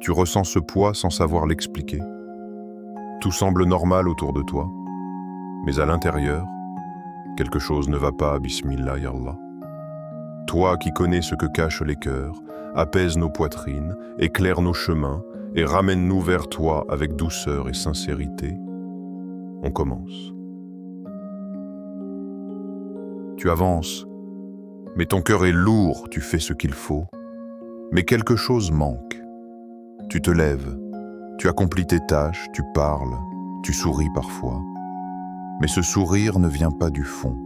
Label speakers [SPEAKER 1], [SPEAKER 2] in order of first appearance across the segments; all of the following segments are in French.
[SPEAKER 1] Tu ressens ce poids sans savoir l'expliquer. Tout semble normal autour de toi, mais à l'intérieur, quelque chose ne va pas, Bismillah Yallah. Toi qui connais ce que cachent les cœurs, apaise nos poitrines, éclaire nos chemins et ramène-nous vers toi avec douceur et sincérité. On commence. Tu avances, mais ton cœur est lourd, tu fais ce qu'il faut. Mais quelque chose manque. Tu te lèves, tu accomplis tes tâches, tu parles, tu souris parfois. Mais ce sourire ne vient pas du fond.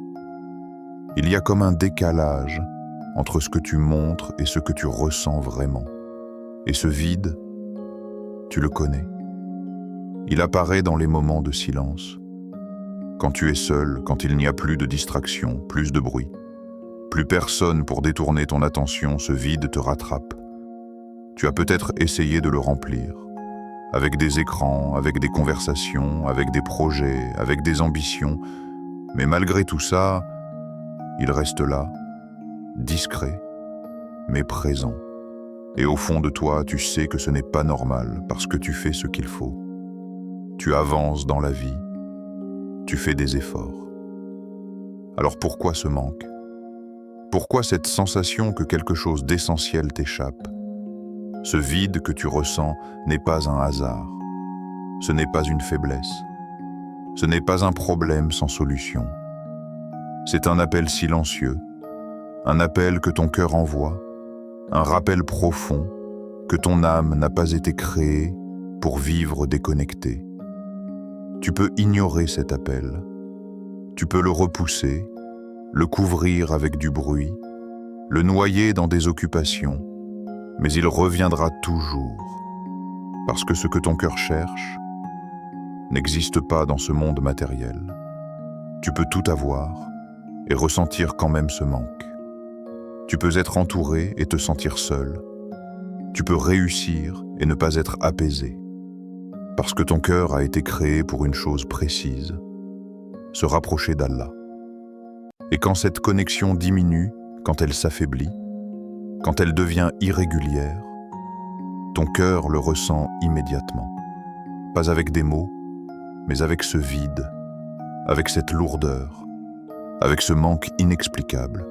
[SPEAKER 1] Il y a comme un décalage entre ce que tu montres et ce que tu ressens vraiment. Et ce vide, tu le connais. Il apparaît dans les moments de silence. Quand tu es seul, quand il n'y a plus de distraction, plus de bruit. Plus personne pour détourner ton attention, ce vide te rattrape. Tu as peut-être essayé de le remplir. Avec des écrans, avec des conversations, avec des projets, avec des ambitions. Mais malgré tout ça, il reste là, discret, mais présent. Et au fond de toi, tu sais que ce n'est pas normal parce que tu fais ce qu'il faut. Tu avances dans la vie, tu fais des efforts. Alors pourquoi ce manque? Pourquoi cette sensation que quelque chose d'essentiel t'échappe? Ce vide que tu ressens n'est pas un hasard. Ce n'est pas une faiblesse. Ce n'est pas un problème sans solution. C'est un appel silencieux, un appel que ton cœur envoie, un rappel profond que ton âme n'a pas été créée pour vivre déconnectée. Tu peux ignorer cet appel. Tu peux le repousser, le couvrir avec du bruit, le noyer dans des occupations, mais il reviendra toujours, parce que ce que ton cœur cherche n'existe pas dans ce monde matériel. Tu peux tout avoir et ressentir quand même ce manque. Tu peux être entouré et te sentir seul. Tu peux réussir et ne pas être apaisé, parce que ton cœur a été créé pour une chose précise, se rapprocher d'Allah. Et quand cette connexion diminue, quand elle s'affaiblit, quand elle devient irrégulière, ton cœur le ressent immédiatement. Pas avec des mots, mais avec ce vide, avec cette lourdeur, avec ce manque inexplicable.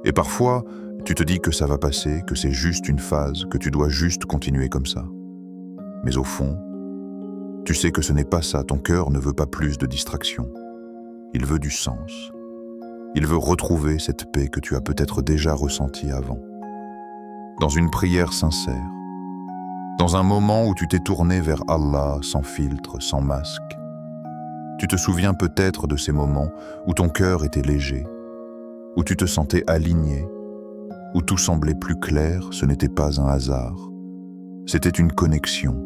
[SPEAKER 1] Et parfois, tu te dis que ça va passer, que c'est juste une phase, que tu dois juste continuer comme ça. Mais au fond, tu sais que ce n'est pas ça, ton cœur ne veut pas plus de distraction. Il veut du sens. Il veut retrouver cette paix que tu as peut-être déjà ressentie avant. Dans une prière sincère, dans un moment où tu t'es tourné vers Allah sans filtre, sans masque. Tu te souviens peut-être de ces moments où ton cœur était léger, où tu te sentais aligné, où tout semblait plus clair, ce n'était pas un hasard, c'était une connexion.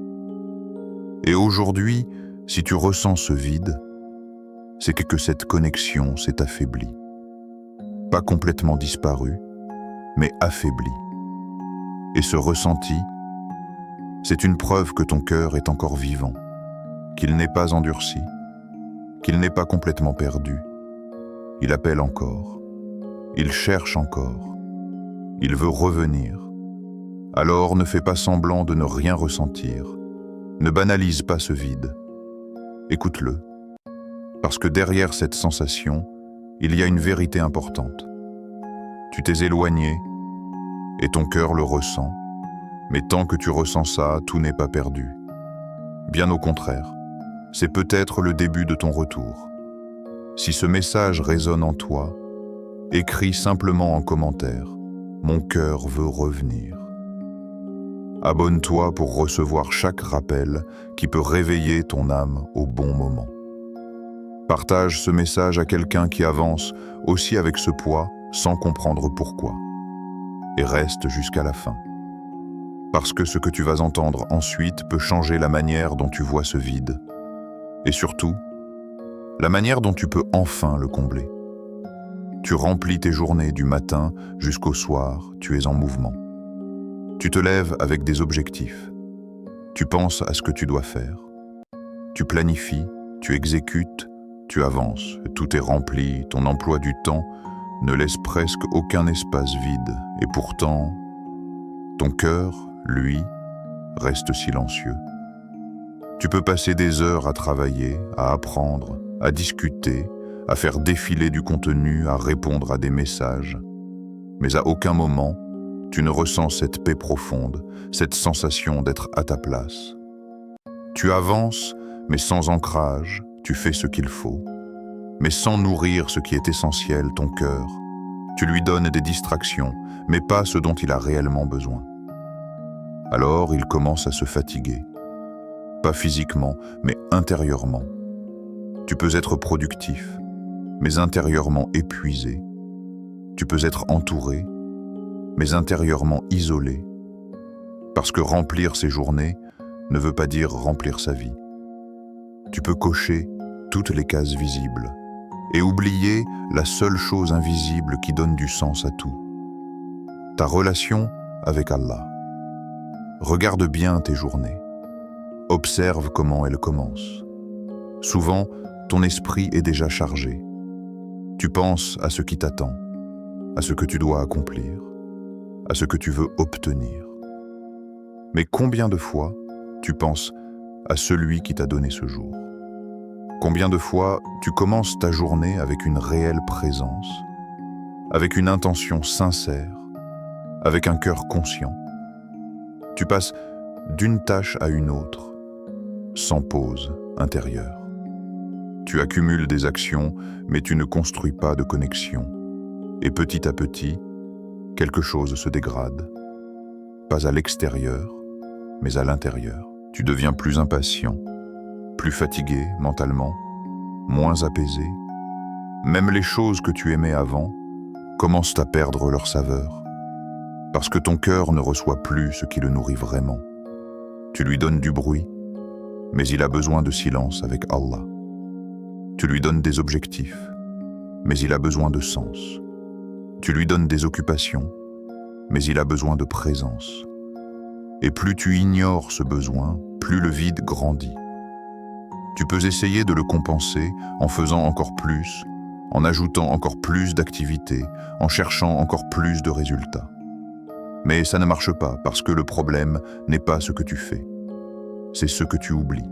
[SPEAKER 1] Et aujourd'hui, si tu ressens ce vide, c'est que cette connexion s'est affaiblie. Pas complètement disparue, mais affaiblie. Et ce ressenti, c'est une preuve que ton cœur est encore vivant, qu'il n'est pas endurci, qu'il n'est pas complètement perdu. Il appelle encore, il cherche encore, il veut revenir. Alors ne fais pas semblant de ne rien ressentir, ne banalise pas ce vide. Écoute-le, parce que derrière cette sensation, il y a une vérité importante. Tu t'es éloigné, et ton cœur le ressent, mais tant que tu ressens ça, tout n'est pas perdu. Bien au contraire, c'est peut-être le début de ton retour. Si ce message résonne en toi, écris simplement en commentaire « Mon cœur veut revenir ». Abonne-toi pour recevoir chaque rappel qui peut réveiller ton âme au bon moment. Partage ce message à quelqu'un qui avance aussi avec ce poids sans comprendre pourquoi. Et reste jusqu'à la fin. Parce que ce que tu vas entendre ensuite peut changer la manière dont tu vois ce vide. Et surtout, la manière dont tu peux enfin le combler. Tu remplis tes journées du matin jusqu'au soir, tu es en mouvement. Tu te lèves avec des objectifs. Tu penses à ce que tu dois faire. Tu planifies, tu exécutes, tu avances. Tout est rempli, ton emploi du temps ne laisse presque aucun espace vide. Et pourtant, ton cœur, lui, reste silencieux. Tu peux passer des heures à travailler, à apprendre, à discuter, à faire défiler du contenu, à répondre à des messages. Mais à aucun moment, tu ne ressens cette paix profonde, cette sensation d'être à ta place. Tu avances, mais sans ancrage, tu fais ce qu'il faut. Mais sans nourrir ce qui est essentiel, ton cœur. Tu lui donnes des distractions, mais pas ce dont il a réellement besoin. Alors il commence à se fatiguer. Pas physiquement, mais intérieurement. Tu peux être productif, mais intérieurement épuisé. Tu peux être entouré, mais intérieurement isolé. Parce que remplir ses journées ne veut pas dire remplir sa vie. Tu peux cocher toutes les cases visibles et oublier la seule chose invisible qui donne du sens à tout. Ta relation avec Allah. Regarde bien tes journées. Observe comment elles commencent. Souvent, ton esprit est déjà chargé. Tu penses à ce qui t'attend, à ce que tu dois accomplir, à ce que tu veux obtenir. Mais combien de fois tu penses à celui qui t'a donné ce jour? Combien de fois tu commences ta journée avec une réelle présence, avec une intention sincère, avec un cœur conscient? Tu passes d'une tâche à une autre, sans pause intérieure. Tu accumules des actions, mais tu ne construis pas de connexion. Et petit à petit, quelque chose se dégrade. Pas à l'extérieur, mais à l'intérieur. Tu deviens plus impatient, plus fatigué mentalement, moins apaisé. Même les choses que tu aimais avant commencent à perdre leur saveur. Parce que ton cœur ne reçoit plus ce qui le nourrit vraiment. Tu lui donnes du bruit, mais il a besoin de silence avec Allah. Tu lui donnes des objectifs, mais il a besoin de sens. Tu lui donnes des occupations, mais il a besoin de présence. Et plus tu ignores ce besoin, plus le vide grandit. Tu peux essayer de le compenser en faisant encore plus, en ajoutant encore plus d'activités, en cherchant encore plus de résultats. Mais ça ne marche pas parce que le problème n'est pas ce que tu fais, c'est ce que tu oublies.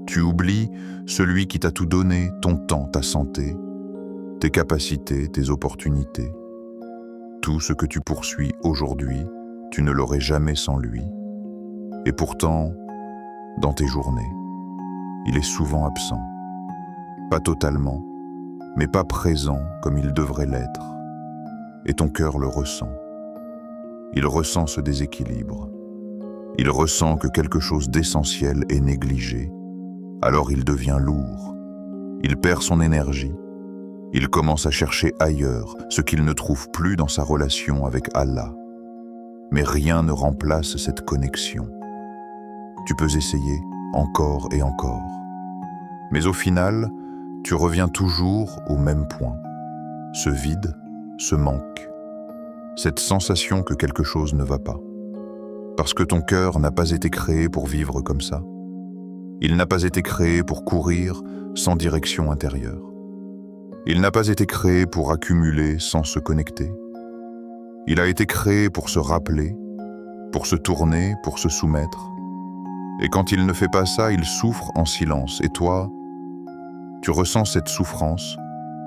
[SPEAKER 1] Tu oublies celui qui t'a tout donné, ton temps, ta santé, tes capacités, tes opportunités. Tout ce que tu poursuis aujourd'hui, tu ne l'aurais jamais sans lui. Et pourtant, dans tes journées, il est souvent absent. Pas totalement, mais pas présent comme il devrait l'être. Et ton cœur le ressent. Il ressent ce déséquilibre. Il ressent que quelque chose d'essentiel est négligé. Alors il devient lourd. Il perd son énergie. Il commence à chercher ailleurs ce qu'il ne trouve plus dans sa relation avec Allah. Mais rien ne remplace cette connexion. Tu peux essayer encore et encore. Mais au final, tu reviens toujours au même point. Ce vide, ce manque. Cette sensation que quelque chose ne va pas. Parce que ton cœur n'a pas été créé pour vivre comme ça. Il n'a pas été créé pour courir sans direction intérieure. Il n'a pas été créé pour accumuler sans se connecter. Il a été créé pour se rappeler, pour se tourner, pour se soumettre. Et quand il ne fait pas ça, il souffre en silence. Et toi, tu ressens cette souffrance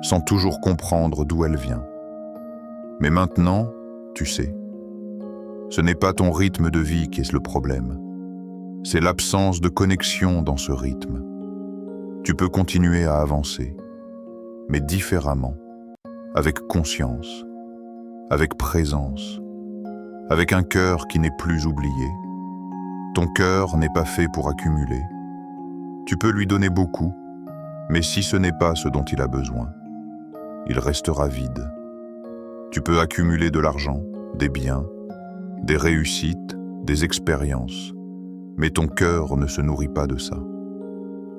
[SPEAKER 1] sans toujours comprendre d'où elle vient. Mais maintenant, tu sais. Ce n'est pas ton rythme de vie qui est le problème. C'est l'absence de connexion dans ce rythme. Tu peux continuer à avancer, mais différemment, avec conscience, avec présence, avec un cœur qui n'est plus oublié. Ton cœur n'est pas fait pour accumuler. Tu peux lui donner beaucoup, mais si ce n'est pas ce dont il a besoin, il restera vide. Tu peux accumuler de l'argent, des biens, des réussites, des expériences, mais ton cœur ne se nourrit pas de ça.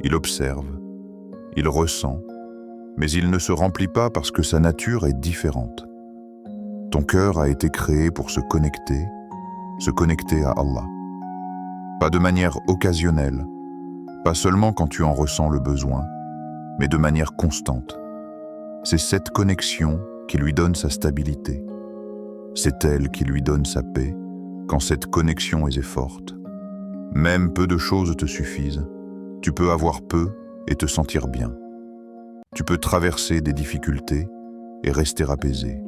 [SPEAKER 1] Il observe, il ressent, mais il ne se remplit pas parce que sa nature est différente. Ton cœur a été créé pour se connecter à Allah. Pas de manière occasionnelle, pas seulement quand tu en ressens le besoin, mais de manière constante. C'est cette connexion qui lui donne sa stabilité. C'est elle qui lui donne sa paix quand cette connexion est forte. Même peu de choses te suffisent. Tu peux avoir peu et te sentir bien. Tu peux traverser des difficultés et rester apaisé.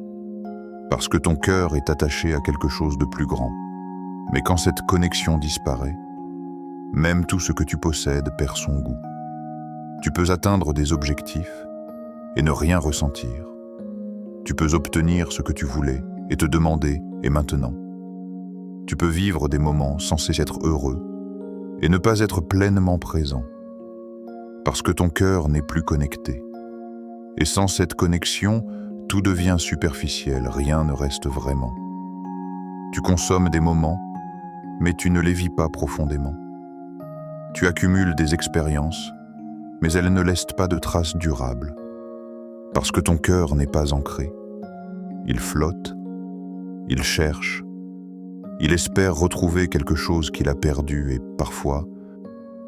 [SPEAKER 1] Parce que ton cœur est attaché à quelque chose de plus grand. Mais quand cette connexion disparaît, même tout ce que tu possèdes perd son goût. Tu peux atteindre des objectifs et ne rien ressentir. Tu peux obtenir ce que tu voulais et te demander « et maintenant ?» Tu peux vivre des moments censés être heureux et ne pas être pleinement présent. Parce que ton cœur n'est plus connecté. Et sans cette connexion, tout devient superficiel, rien ne reste vraiment. Tu consommes des moments, mais tu ne les vis pas profondément. Tu accumules des expériences, mais elles ne laissent pas de traces durables. Parce que ton cœur n'est pas ancré. Il flotte, il cherche, il espère retrouver quelque chose qu'il a perdu et parfois,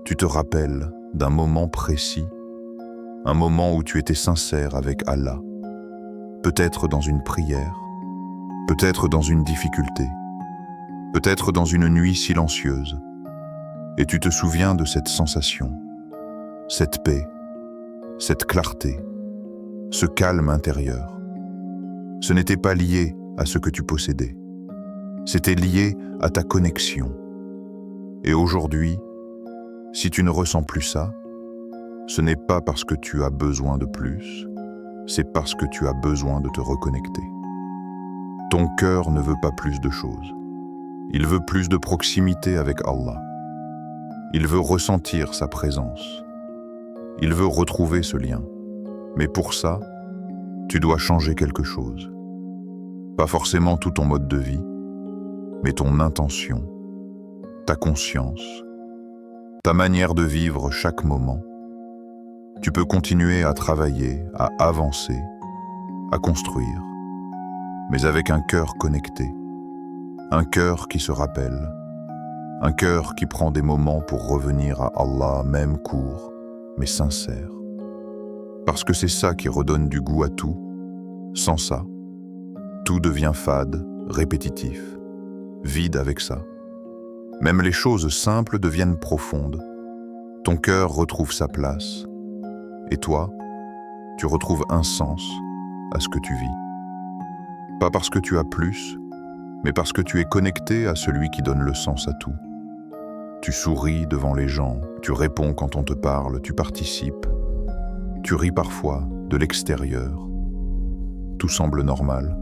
[SPEAKER 1] tu te rappelles d'un moment précis, un moment où tu étais sincère avec Allah, peut-être dans une prière, peut-être dans une difficulté, peut-être dans une nuit silencieuse, et tu te souviens de cette sensation, cette paix, cette clarté, ce calme intérieur. Ce n'était pas lié à ce que tu possédais, c'était lié à ta connexion. Et aujourd'hui, si tu ne ressens plus ça, ce n'est pas parce que tu as besoin de plus, c'est parce que tu as besoin de te reconnecter. Ton cœur ne veut pas plus de choses. Il veut plus de proximité avec Allah. Il veut ressentir sa présence. Il veut retrouver ce lien. Mais pour ça, tu dois changer quelque chose. Pas forcément tout ton mode de vie, mais ton intention, ta conscience, ta manière de vivre chaque moment. Tu peux continuer à travailler, à avancer, à construire, mais avec un cœur connecté, un cœur qui se rappelle, un cœur qui prend des moments pour revenir à Allah, même court, mais sincère. Parce que c'est ça qui redonne du goût à tout. Sans ça, tout devient fade, répétitif, vide avec ça. Même les choses simples deviennent profondes. Ton cœur retrouve sa place. Et toi, tu retrouves un sens à ce que tu vis. Pas parce que tu as plus, mais parce que tu es connecté à celui qui donne le sens à tout. Tu souris devant les gens, tu réponds quand on te parle, tu participes. Tu ris parfois de l'extérieur. Tout semble normal.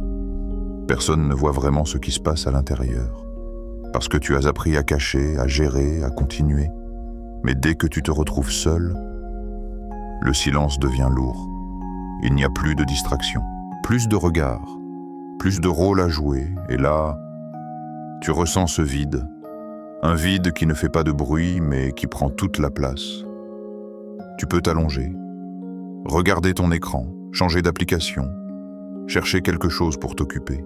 [SPEAKER 1] Personne ne voit vraiment ce qui se passe à l'intérieur. Parce que tu as appris à cacher, à gérer, à continuer. Mais dès que tu te retrouves seul, le silence devient lourd. Il n'y a plus de distraction, plus de regards, plus de rôles à jouer. Et là, tu ressens ce vide. Un vide qui ne fait pas de bruit, mais qui prend toute la place. Tu peux t'allonger, regarder ton écran, changer d'application, chercher quelque chose pour t'occuper.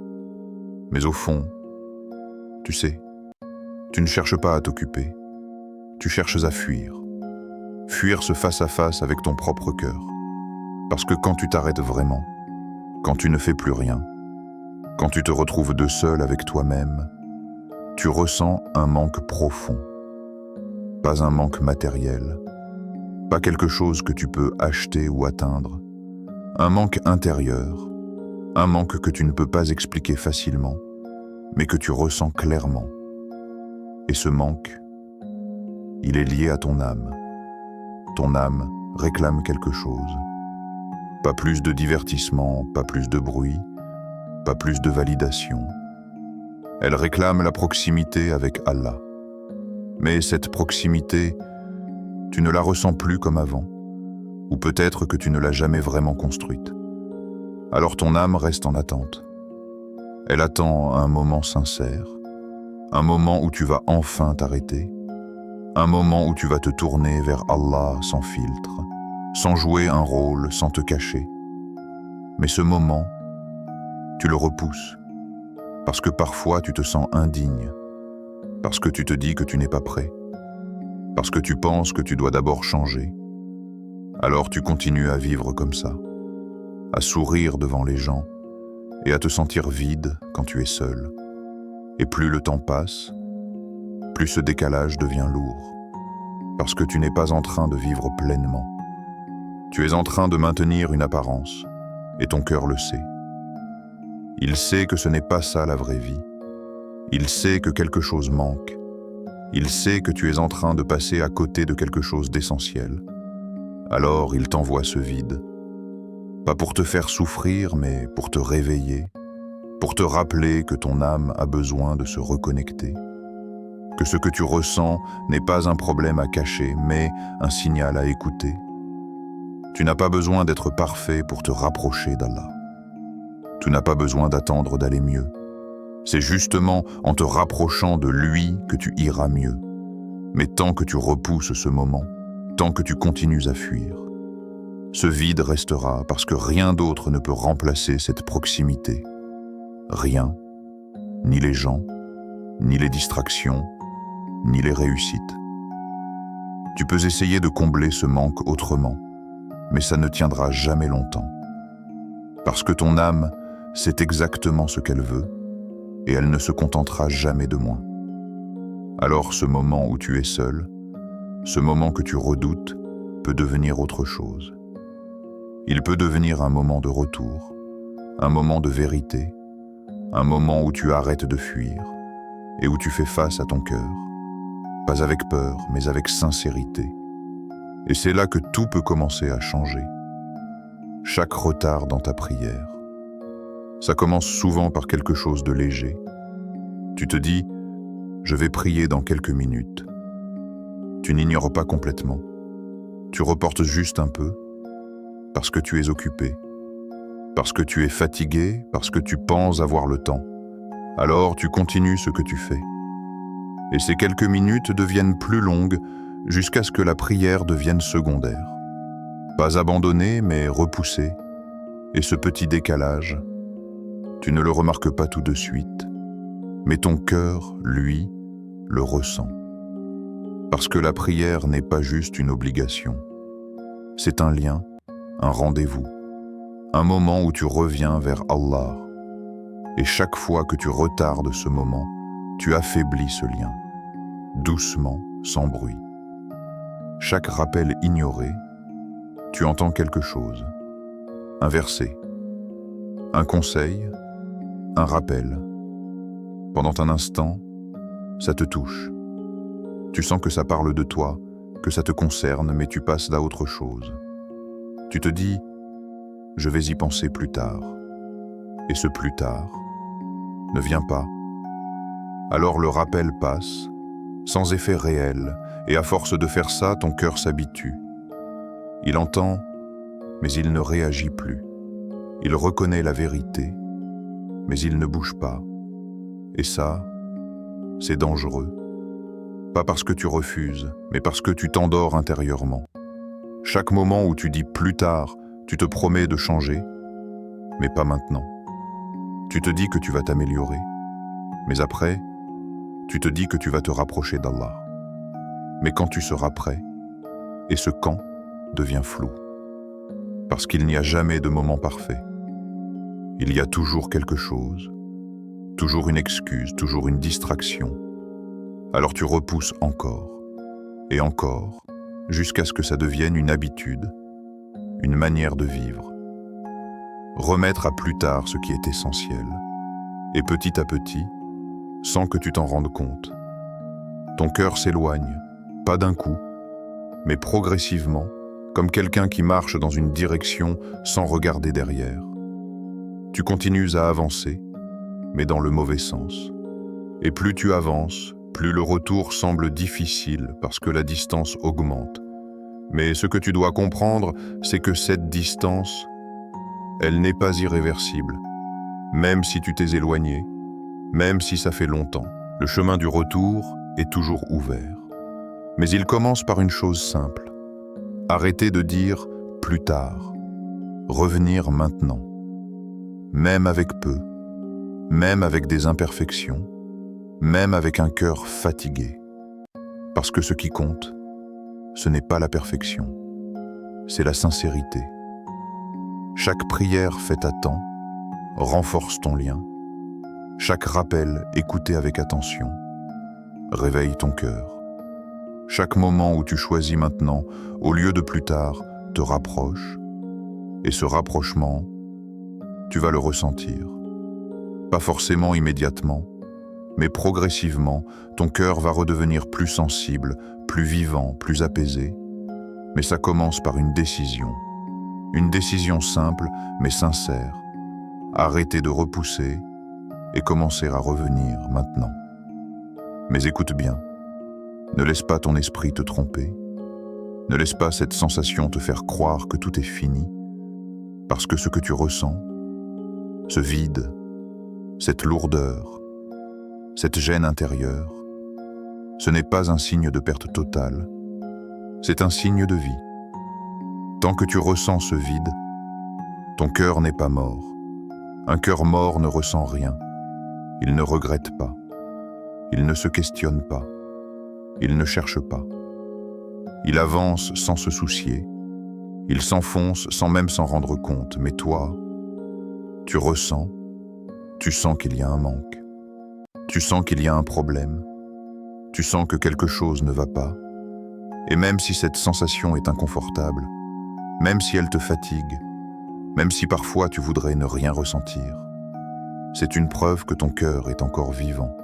[SPEAKER 1] Mais au fond, tu sais, tu ne cherches pas à t'occuper, tu cherches à fuir. Fuir ce face-à-face avec ton propre cœur. Parce que quand tu t'arrêtes vraiment, quand tu ne fais plus rien, quand tu te retrouves de seul avec toi-même, tu ressens un manque profond. Pas un manque matériel, pas quelque chose que tu peux acheter ou atteindre. Un manque intérieur, un manque que tu ne peux pas expliquer facilement, mais que tu ressens clairement. Et ce manque, il est lié à ton âme. Ton âme réclame quelque chose. Pas plus de divertissement, pas plus de bruit, pas plus de validation. Elle réclame la proximité avec Allah. Mais cette proximité, tu ne la ressens plus comme avant, ou peut-être que tu ne l'as jamais vraiment construite. Alors ton âme reste en attente. Elle attend un moment sincère, un moment où tu vas enfin t'arrêter, un moment où tu vas te tourner vers Allah sans filtre, sans jouer un rôle, sans te cacher. Mais ce moment, tu le repousses, parce que parfois tu te sens indigne, parce que tu te dis que tu n'es pas prêt, parce que tu penses que tu dois d'abord changer. Alors tu continues à vivre comme ça, à sourire devant les gens et à te sentir vide quand tu es seul. Et plus le temps passe, plus ce décalage devient lourd. Parce que tu n'es pas en train de vivre pleinement. Tu es en train de maintenir une apparence, et ton cœur le sait. Il sait que ce n'est pas ça la vraie vie. Il sait que quelque chose manque. Il sait que tu es en train de passer à côté de quelque chose d'essentiel. Alors il t'envoie ce vide. Pas pour te faire souffrir, mais pour te réveiller, pour te rappeler que ton âme a besoin de se reconnecter, que ce que tu ressens n'est pas un problème à cacher, mais un signal à écouter. Tu n'as pas besoin d'être parfait pour te rapprocher d'Allah. Tu n'as pas besoin d'attendre d'aller mieux. C'est justement en te rapprochant de lui que tu iras mieux. Mais tant que tu repousses ce moment, tant que tu continues à fuir, ce vide restera parce que rien d'autre ne peut remplacer cette proximité. Rien, ni les gens, ni les distractions, ni les réussites. Tu peux essayer de combler ce manque autrement, mais ça ne tiendra jamais longtemps. Parce que ton âme sait exactement ce qu'elle veut, et elle ne se contentera jamais de moins. Alors ce moment où tu es seul, ce moment que tu redoutes, peut devenir autre chose. Il peut devenir un moment de retour, un moment de vérité, un moment où tu arrêtes de fuir et où tu fais face à ton cœur, pas avec peur, mais avec sincérité. Et c'est là que tout peut commencer à changer. Chaque retard dans ta prière. Ça commence souvent par quelque chose de léger. Tu te dis, je vais prier dans quelques minutes. Tu n'ignores pas complètement. Tu reportes juste un peu, parce que tu es occupé, parce que tu es fatigué, parce que tu penses avoir le temps. Alors tu continues ce que tu fais. Et ces quelques minutes deviennent plus longues jusqu'à ce que la prière devienne secondaire. Pas abandonnée, mais repoussée. Et ce petit décalage, tu ne le remarques pas tout de suite, mais ton cœur, lui, le ressent. Parce que la prière n'est pas juste une obligation. C'est un lien, un rendez-vous, un moment où tu reviens vers Allah. Et chaque fois que tu retardes ce moment, tu affaiblis ce lien, doucement, sans bruit. Chaque rappel ignoré, tu entends quelque chose, un verset, un conseil, un rappel. Pendant un instant, ça te touche. Tu sens que ça parle de toi, que ça te concerne, mais tu passes à autre chose. Tu te dis, je vais y penser plus tard. Et ce plus tard ne vient pas. Alors le rappel passe, sans effet réel, et à force de faire ça, ton cœur s'habitue. Il entend, mais il ne réagit plus. Il reconnaît la vérité, mais il ne bouge pas. Et ça, c'est dangereux. Pas parce que tu refuses, mais parce que tu t'endors intérieurement. Chaque moment où tu dis plus tard, tu te promets de changer, mais pas maintenant. Tu te dis que tu vas t'améliorer, mais après, tu te dis que tu vas te rapprocher d'Allah. Mais quand tu seras prêt, et ce quand devient flou. Parce qu'il n'y a jamais de moment parfait. Il y a toujours quelque chose, toujours une excuse, toujours une distraction. Alors tu repousses encore, et encore, jusqu'à ce que ça devienne une habitude, une manière de vivre. Remettre à plus tard ce qui est essentiel, et petit à petit, sans que tu t'en rendes compte. Ton cœur s'éloigne, pas d'un coup, mais progressivement, comme quelqu'un qui marche dans une direction sans regarder derrière. Tu continues à avancer, mais dans le mauvais sens. Et plus tu avances, plus le retour semble difficile parce que la distance augmente. Mais ce que tu dois comprendre, c'est que cette distance, elle n'est pas irréversible. Même si tu t'es éloigné, même si ça fait longtemps, le chemin du retour est toujours ouvert. Mais il commence par une chose simple. Arrêter de dire « plus tard », revenir maintenant. Même avec peu, même avec des imperfections, même avec un cœur fatigué. Parce que ce qui compte, ce n'est pas la perfection, c'est la sincérité. Chaque prière faite à temps renforce ton lien. Chaque rappel écouté avec attention réveille ton cœur. Chaque moment où tu choisis maintenant, au lieu de plus tard, te rapproche. Et ce rapprochement, tu vas le ressentir. Pas forcément immédiatement, mais progressivement, ton cœur va redevenir plus sensible, plus vivant, plus apaisé. Mais ça commence par une décision simple mais sincère. Arrêter de repousser et commencer à revenir maintenant. Mais écoute bien, ne laisse pas ton esprit te tromper, ne laisse pas cette sensation te faire croire que tout est fini, parce que ce que tu ressens, ce vide, cette lourdeur, cette gêne intérieure, ce n'est pas un signe de perte totale, c'est un signe de vie. Tant que tu ressens ce vide, ton cœur n'est pas mort. Un cœur mort ne ressent rien. Il ne regrette pas. Il ne se questionne pas. Il ne cherche pas. Il avance sans se soucier. Il s'enfonce sans même s'en rendre compte. Mais toi, tu ressens, tu sens qu'il y a un manque. Tu sens qu'il y a un problème. Tu sens que quelque chose ne va pas. Et même si cette sensation est inconfortable, même si elle te fatigue, même si parfois tu voudrais ne rien ressentir, c'est une preuve que ton cœur est encore vivant,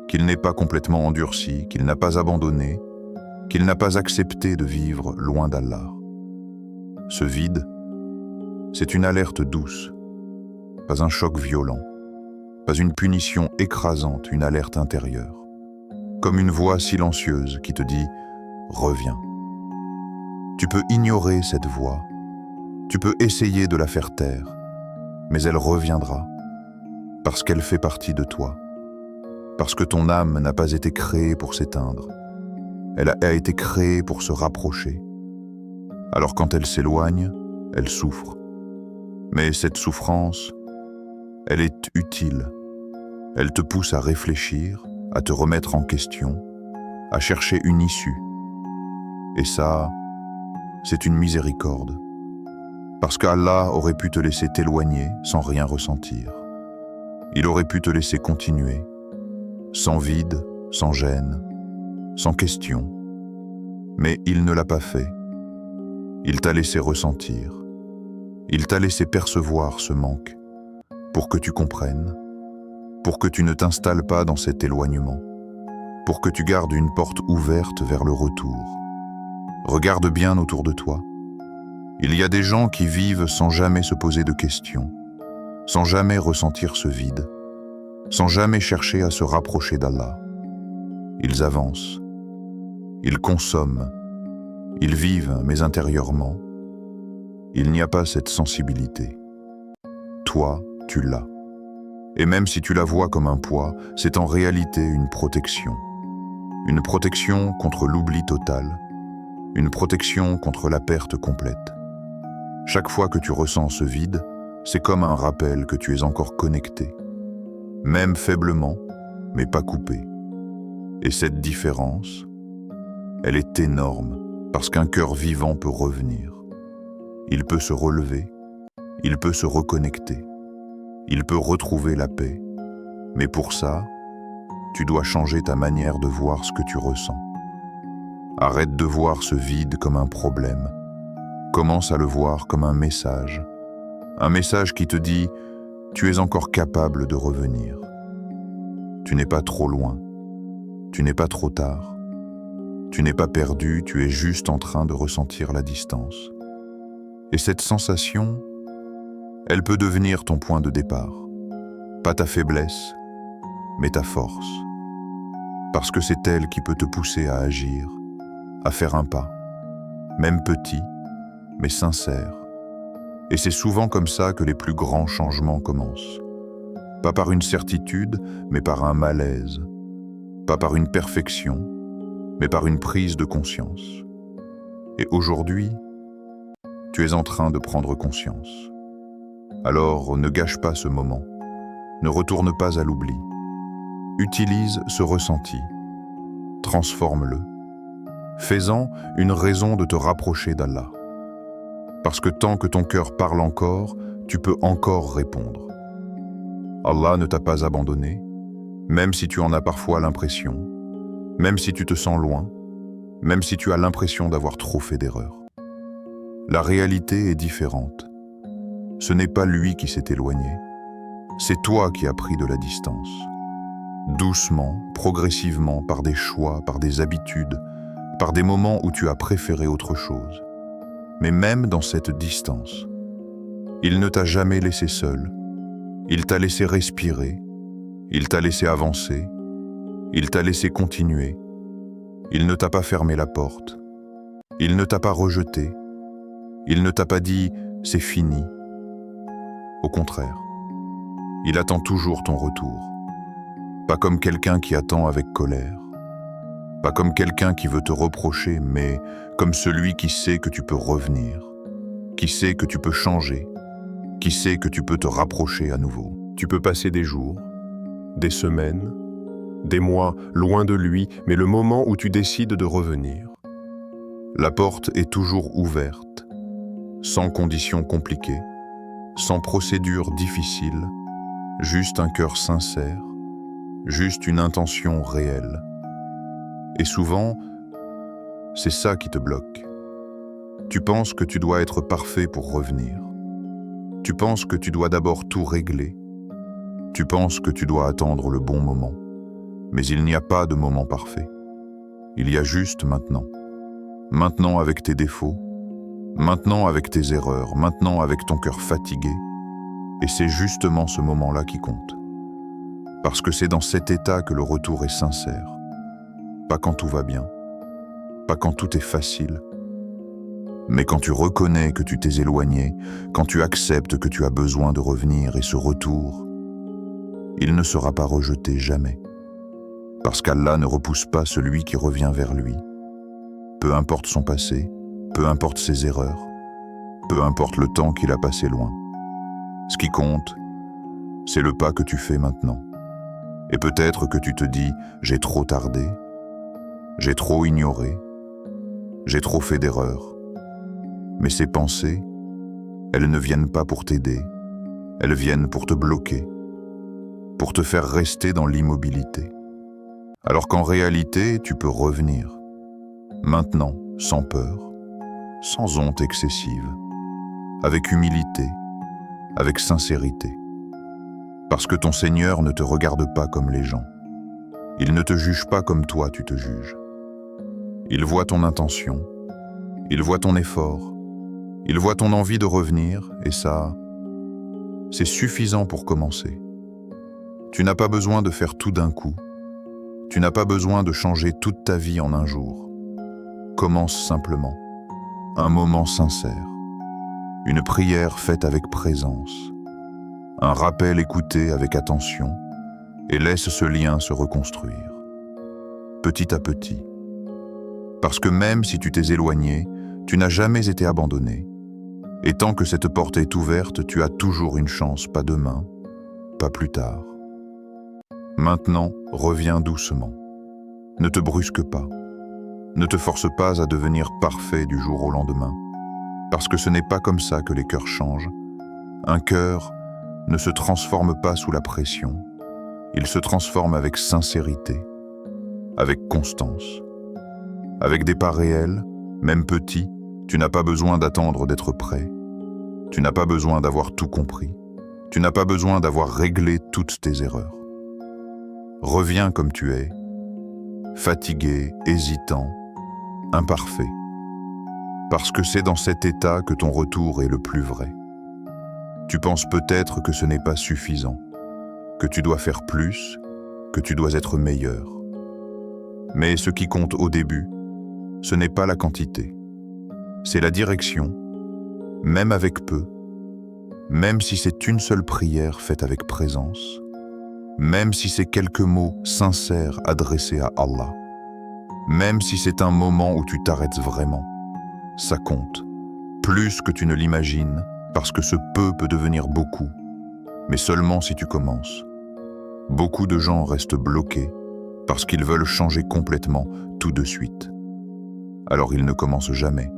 [SPEAKER 1] qu'il n'est pas complètement endurci, qu'il n'a pas abandonné, qu'il n'a pas accepté de vivre loin d'Allah. Ce vide, c'est une alerte douce, pas un choc violent, pas une punition écrasante, une alerte intérieure, comme une voix silencieuse qui te dit « Reviens ». Tu peux ignorer cette voix, tu peux essayer de la faire taire, mais elle reviendra, parce qu'elle fait partie de toi, parce que ton âme n'a pas été créée pour s'éteindre, elle a été créée pour se rapprocher. Alors quand elle s'éloigne, elle souffre. Mais cette souffrance, elle est utile. Elle te pousse à réfléchir, à te remettre en question, à chercher une issue. Et ça, c'est une miséricorde. Parce qu'Allah aurait pu te laisser t'éloigner sans rien ressentir. Il aurait pu te laisser continuer, sans vide, sans gêne, sans question. Mais il ne l'a pas fait. Il t'a laissé ressentir. Il t'a laissé percevoir ce manque, pour que tu comprennes, pour que tu ne t'installes pas dans cet éloignement, pour que tu gardes une porte ouverte vers le retour. Regarde bien autour de toi. Il y a des gens qui vivent sans jamais se poser de questions, sans jamais ressentir ce vide, sans jamais chercher à se rapprocher d'Allah. Ils avancent, ils consomment, ils vivent, mais intérieurement, il n'y a pas cette sensibilité. Toi, tu l'as. Et même si tu la vois comme un poids, c'est en réalité une protection. Une protection contre l'oubli total, une protection contre la perte complète. Chaque fois que tu ressens ce vide, c'est comme un rappel que tu es encore connecté, même faiblement, mais pas coupé. Et cette différence, elle est énorme, parce qu'un cœur vivant peut revenir. Il peut se relever, il peut se reconnecter, il peut retrouver la paix. Mais pour ça, tu dois changer ta manière de voir ce que tu ressens. Arrête de voir ce vide comme un problème. Commence à le voir comme un message qui te dit « Tu es encore capable de revenir. Tu n'es pas trop loin. Tu n'es pas trop tard. Tu n'es pas perdu, tu es juste en train de ressentir la distance. » Et cette sensation, elle peut devenir ton point de départ. Pas ta faiblesse, mais ta force. Parce que c'est elle qui peut te pousser à agir, à faire un pas, même petit, mais sincère. Et c'est souvent comme ça que les plus grands changements commencent. Pas par une certitude, mais par un malaise. Pas par une perfection, mais par une prise de conscience. Et aujourd'hui, tu es en train de prendre conscience. Alors ne gâche pas ce moment. Ne retourne pas à l'oubli. Utilise ce ressenti. Transforme-le. Fais-en une raison de te rapprocher d'Allah. Parce que tant que ton cœur parle encore, tu peux encore répondre. Allah ne t'a pas abandonné, même si tu en as parfois l'impression. même si tu te sens loin, même si tu as l'impression d'avoir trop fait d'erreurs. La réalité est différente. Ce n'est pas lui qui s'est éloigné, c'est toi qui as pris de la distance. Doucement, progressivement, par des choix, par des habitudes, par des moments où tu as préféré autre chose. Mais même dans cette distance, il ne t'a jamais laissé seul. Il t'a laissé respirer, il t'a laissé avancer, il t'a laissé continuer. Il ne t'a pas fermé la porte, il ne t'a pas rejeté, il ne t'a pas dit « c'est fini ». Au contraire, il attend toujours ton retour. Pas comme quelqu'un qui attend avec colère, pas comme quelqu'un qui veut te reprocher, mais comme celui qui sait que tu peux revenir, qui sait que tu peux changer, qui sait que tu peux te rapprocher à nouveau.
[SPEAKER 2] Tu peux passer des jours, des semaines, des mois loin de lui, mais le moment où tu décides de revenir,
[SPEAKER 1] la porte est toujours ouverte, sans conditions compliquées, sans procédure difficile, juste un cœur sincère, juste une intention réelle. Et souvent, c'est ça qui te bloque. Tu penses que tu dois être parfait pour revenir. Tu penses que tu dois d'abord tout régler. Tu penses que tu dois attendre le bon moment. Mais il n'y a pas de moment parfait. Il y a juste maintenant. Maintenant avec tes défauts, maintenant avec tes erreurs, maintenant avec ton cœur fatigué. Et c'est justement ce moment-là qui compte. Parce que c'est dans cet état que le retour est sincère. Pas quand tout va bien, pas quand tout est facile, mais quand tu reconnais que tu t'es éloigné, quand tu acceptes que tu as besoin de revenir, et ce retour, il ne sera pas rejeté jamais. Parce qu'Allah ne repousse pas celui qui revient vers lui. Peu importe son passé, peu importe ses erreurs, peu importe le temps qu'il a passé loin. Ce qui compte, c'est le pas que tu fais maintenant. Et peut-être que tu te dis « j'ai trop tardé », j'ai trop ignoré, j'ai trop fait d'erreurs. Mais ces pensées, elles ne viennent pas pour t'aider, elles viennent pour te bloquer, pour te faire rester dans l'immobilité. Alors qu'en réalité, tu peux revenir, maintenant, sans peur, sans honte excessive, avec humilité, avec sincérité. Parce que ton Seigneur ne te regarde pas comme les gens. Il ne te juge pas comme toi tu te juges. Il voit ton intention, il voit ton effort, il voit ton envie de revenir, et ça, c'est suffisant pour commencer. Tu n'as pas besoin de faire tout d'un coup. Tu n'as pas besoin de changer toute ta vie en un jour. Commence simplement. Un moment sincère. Une prière faite avec présence. Un rappel écouté avec attention, et laisse ce lien se reconstruire. Petit à petit. Parce que même si tu t'es éloigné, tu n'as jamais été abandonné. Et tant que cette porte est ouverte, tu as toujours une chance, pas demain, pas plus tard. Maintenant, reviens doucement. Ne te brusque pas. Ne te force pas à devenir parfait du jour au lendemain. Parce que ce n'est pas comme ça que les cœurs changent. Un cœur ne se transforme pas sous la pression. Il se transforme avec sincérité, avec constance. Avec des pas réels, même petits, tu n'as pas besoin d'attendre d'être prêt. Tu n'as pas besoin d'avoir tout compris. Tu n'as pas besoin d'avoir réglé toutes tes erreurs. Reviens comme tu es, fatigué, hésitant, imparfait. Parce que c'est dans cet état que ton retour est le plus vrai. Tu penses peut-être que ce n'est pas suffisant, que tu dois faire plus, que tu dois être meilleur. Mais ce qui compte au début, ce n'est pas la quantité, c'est la direction, même avec peu, même si c'est une seule prière faite avec présence, même si c'est quelques mots sincères adressés à Allah, même si c'est un moment où tu t'arrêtes vraiment, ça compte, plus que tu ne l'imagines, parce que ce peu peut devenir beaucoup, mais seulement si tu commences. Beaucoup de gens restent bloqués parce qu'ils veulent changer complètement tout de suite. Alors ils ne commencent jamais,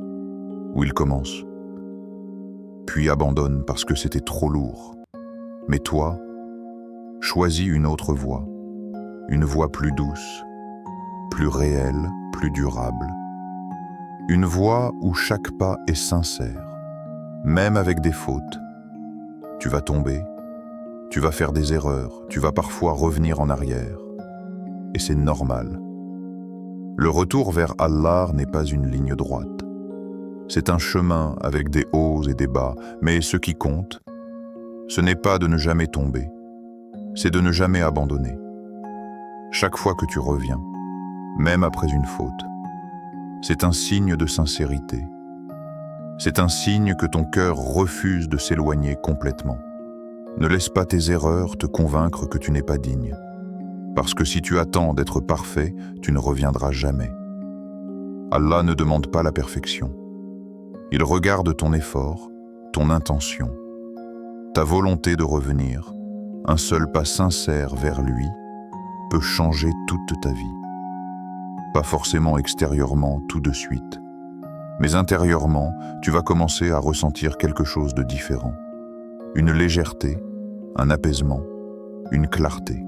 [SPEAKER 1] ou ils commencent, puis abandonnent parce que c'était trop lourd. Mais toi, choisis une autre voie, une voie plus douce, plus réelle, plus durable. Une voie où chaque pas est sincère, même avec des fautes. Tu vas tomber, tu vas faire des erreurs, tu vas parfois revenir en arrière. Et c'est normal. Le retour vers Allah n'est pas une ligne droite. C'est un chemin avec des hauts et des bas, mais ce qui compte, ce n'est pas de ne jamais tomber, c'est de ne jamais abandonner. Chaque fois que tu reviens, même après une faute, c'est un signe de sincérité. C'est un signe que ton cœur refuse de s'éloigner complètement. Ne laisse pas tes erreurs te convaincre que tu n'es pas digne. Parce que si tu attends d'être parfait, tu ne reviendras jamais. Allah ne demande pas la perfection. Il regarde ton effort, ton intention, ta volonté de revenir. Un seul pas sincère vers lui peut changer toute ta vie. Pas forcément extérieurement tout de suite, mais intérieurement, tu vas commencer à ressentir quelque chose de différent. Une légèreté, un apaisement, une clarté.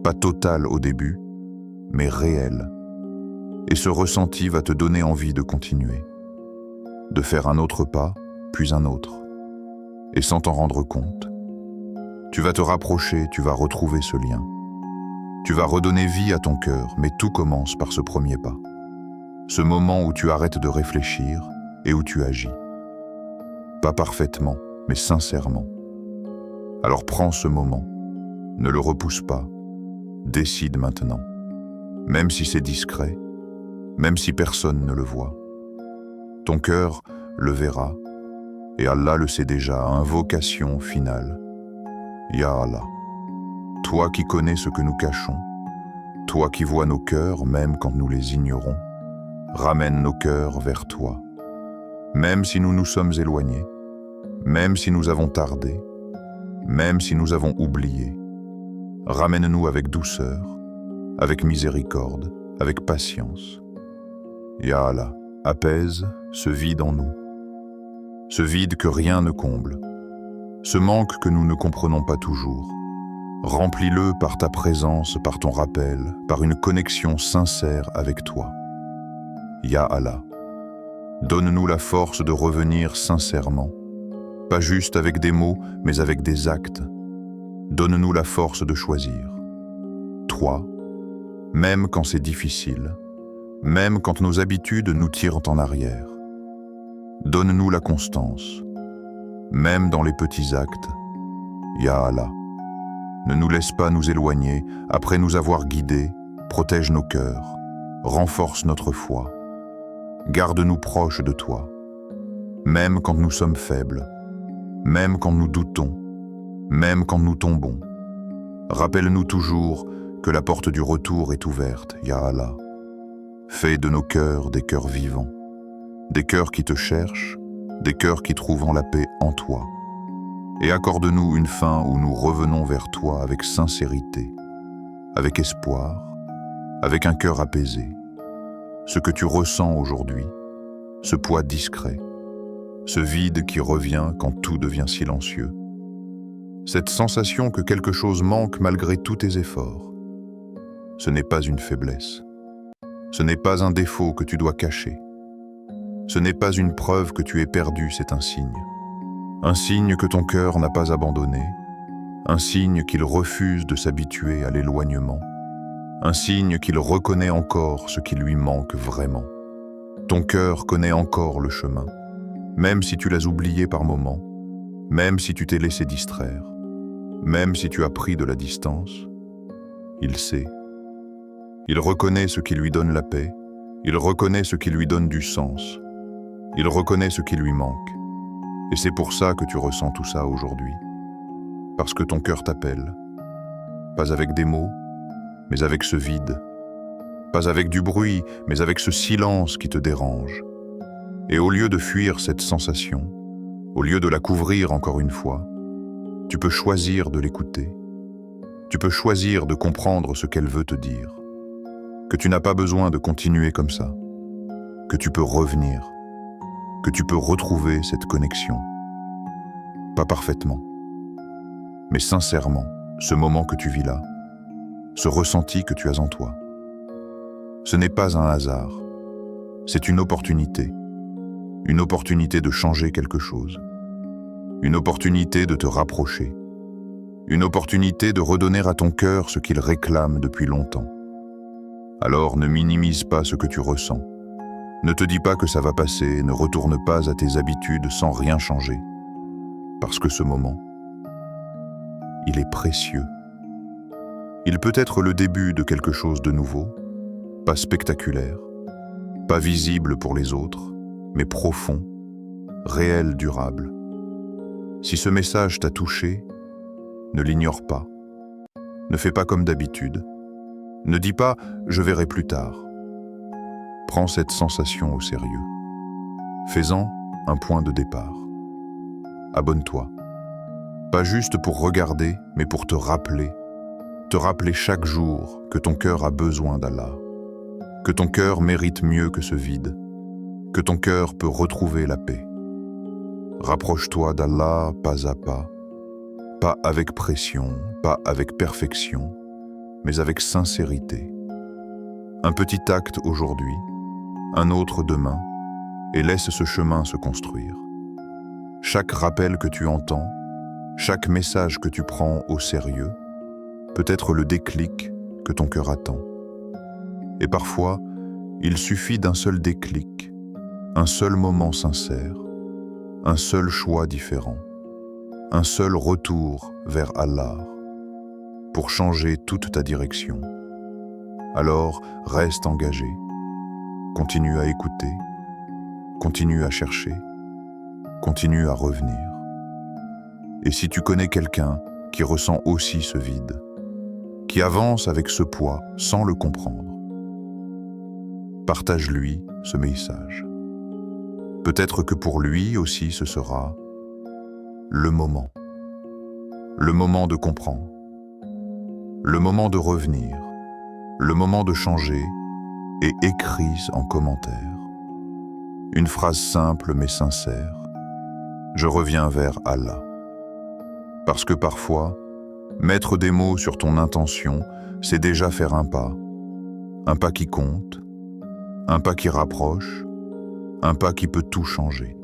[SPEAKER 1] Pas totale au début, mais réelle. Et ce ressenti va te donner envie de continuer. De faire un autre pas, puis un autre. Et sans t'en rendre compte, tu vas te rapprocher, tu vas retrouver ce lien. Tu vas redonner vie à ton cœur, mais tout commence par ce premier pas. Ce moment où tu arrêtes de réfléchir et où tu agis. Pas parfaitement, mais sincèrement. Alors prends ce moment, ne le repousse pas, décide maintenant. Même si c'est discret, même si personne ne le voit. Ton cœur le verra, et Allah le sait déjà, invocation finale. Ya Allah, toi qui connais ce que nous cachons, toi qui vois nos cœurs même quand nous les ignorons, ramène nos cœurs vers toi. Même si nous nous sommes éloignés, même si nous avons tardé, même si nous avons oublié, ramène-nous avec douceur, avec miséricorde, avec patience. Ya Allah, apaise ce vide en nous, ce vide que rien ne comble, ce manque que nous ne comprenons pas toujours. Remplis-le par ta présence, par ton rappel, par une connexion sincère avec toi. Ya Allah, donne-nous la force de revenir sincèrement, pas juste avec des mots, mais avec des actes. Donne-nous la force de choisir. Toi, même quand c'est difficile, même quand nos habitudes nous tirent en arrière. Donne-nous la constance, même dans les petits actes. Ya Allah, ne nous laisse pas nous éloigner après nous avoir guidés, protège nos cœurs, renforce notre foi. Garde-nous proches de toi, même quand nous sommes faibles, même quand nous doutons, même quand nous tombons. Rappelle-nous toujours que la porte du retour est ouverte, Ya Allah. Fais de nos cœurs des cœurs vivants, des cœurs qui te cherchent, des cœurs qui trouvent la paix en toi. Et accorde-nous une fin où nous revenons vers toi avec sincérité, avec espoir, avec un cœur apaisé. Ce que tu ressens aujourd'hui, ce poids discret, ce vide qui revient quand tout devient silencieux, cette sensation que quelque chose manque malgré tous tes efforts, ce n'est pas une faiblesse, ce n'est pas un défaut que tu dois cacher, ce n'est pas une preuve que tu es perdu, c'est un signe que ton cœur n'a pas abandonné, un signe qu'il refuse de s'habituer à l'éloignement, un signe qu'il reconnaît encore ce qui lui manque vraiment. Ton cœur connaît encore le chemin, même si tu l'as oublié par moments, même si tu t'es laissé distraire, même si tu as pris de la distance. Il sait. Il reconnaît ce qui lui donne la paix, il reconnaît ce qui lui donne du sens, il reconnaît ce qui lui manque. Et c'est pour ça que tu ressens tout ça aujourd'hui. Parce que ton cœur t'appelle. Pas avec des mots, mais avec ce vide. Pas avec du bruit, mais avec ce silence qui te dérange. Et au lieu de fuir cette sensation, au lieu de la couvrir encore une fois, tu peux choisir de l'écouter. Tu peux choisir de comprendre ce qu'elle veut te dire. Que tu n'as pas besoin de continuer comme ça. Que tu peux revenir. Que tu peux retrouver cette connexion. Pas parfaitement, mais sincèrement, ce moment que tu vis là, ce ressenti que tu as en toi. Ce n'est pas un hasard. C'est une opportunité. Une opportunité de changer quelque chose. Une opportunité de te rapprocher. Une opportunité de redonner à ton cœur ce qu'il réclame depuis longtemps. Alors ne minimise pas ce que tu ressens. Ne te dis pas que ça va passer, ne retourne pas à tes habitudes sans rien changer. Parce que ce moment, il est précieux. Il peut être le début de quelque chose de nouveau, pas spectaculaire, pas visible pour les autres, mais profond, réel, durable. Si ce message t'a touché, ne l'ignore pas. Ne fais pas comme d'habitude. Ne dis pas « je verrai plus tard ». Prends cette sensation au sérieux. Fais-en un point de départ. Abonne-toi. Pas juste pour regarder, mais pour te rappeler chaque jour que ton cœur a besoin d'Allah, que ton cœur mérite mieux que ce vide, que ton cœur peut retrouver la paix. Rapproche-toi d'Allah pas à pas avec pression, pas avec perfection, mais avec sincérité. Un petit acte aujourd'hui, un autre demain, et laisse ce chemin se construire. Chaque rappel que tu entends, chaque message que tu prends au sérieux, peut être le déclic que ton cœur attend. Et parfois, il suffit d'un seul déclic, un seul moment sincère, un seul choix différent, un seul retour vers Allah, pour changer toute ta direction. Alors, reste engagé, continue à écouter, continue à chercher, continue à revenir. Et si tu connais quelqu'un qui ressent aussi ce vide, qui avance avec ce poids sans le comprendre, partage-lui ce message. Peut-être que pour lui aussi ce sera le moment de comprendre, le moment de revenir, le moment de changer, et écris en commentaire une phrase simple mais sincère. Je reviens vers Allah. Parce que parfois, mettre des mots sur ton intention, c'est déjà faire un pas qui compte, un pas qui rapproche, un pas qui peut tout changer.